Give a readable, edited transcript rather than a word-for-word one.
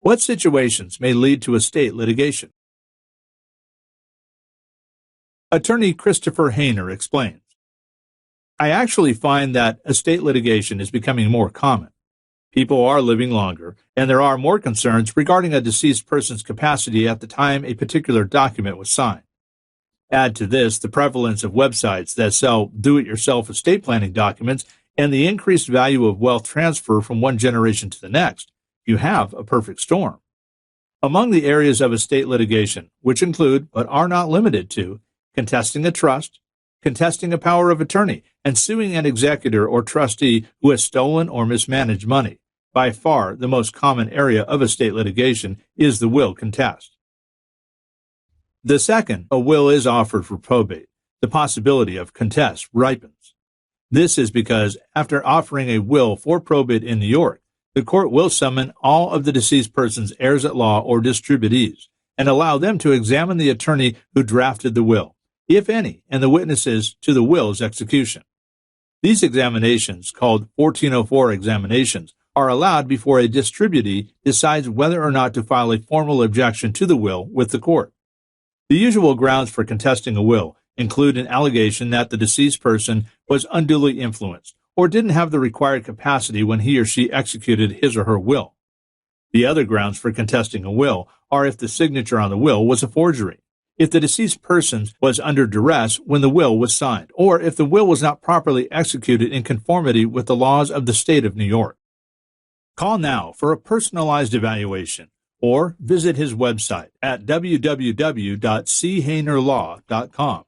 What situations may lead to estate litigation? Attorney Christopher Hayner explains, I actually find that estate litigation is becoming more common. People are living longer, and there are more concerns regarding a deceased person's capacity at the time a particular document was signed. Add to this the prevalence of websites that sell do-it-yourself estate planning documents and the increased value of wealth transfer from one generation to the next, you have a perfect storm. Among the areas of estate litigation, which include, but are not limited to, contesting a trust, contesting a power of attorney, and suing an executor or trustee who has stolen or mismanaged money, by far the most common area of estate litigation is the will contest. The second, a will is offered for probate. The possibility of contest ripens. This is because after offering a will for probate in New York, the court will summon all of the deceased person's heirs-at-law or distributees and allow them to examine the attorney who drafted the will, if any, and the witnesses to the will's execution. These examinations, called 1404 examinations, are allowed before a distributee decides whether or not to file a formal objection to the will with the court. The usual grounds for contesting a will include an allegation that the deceased person was unduly influenced or didn't have the required capacity when he or she executed his or her will. The other grounds for contesting a will are if the signature on the will was a forgery, if the deceased person was under duress when the will was signed, or if the will was not properly executed in conformity with the laws of the state of New York. Call now for a personalized evaluation or visit his website at www.chaynerlaw.com.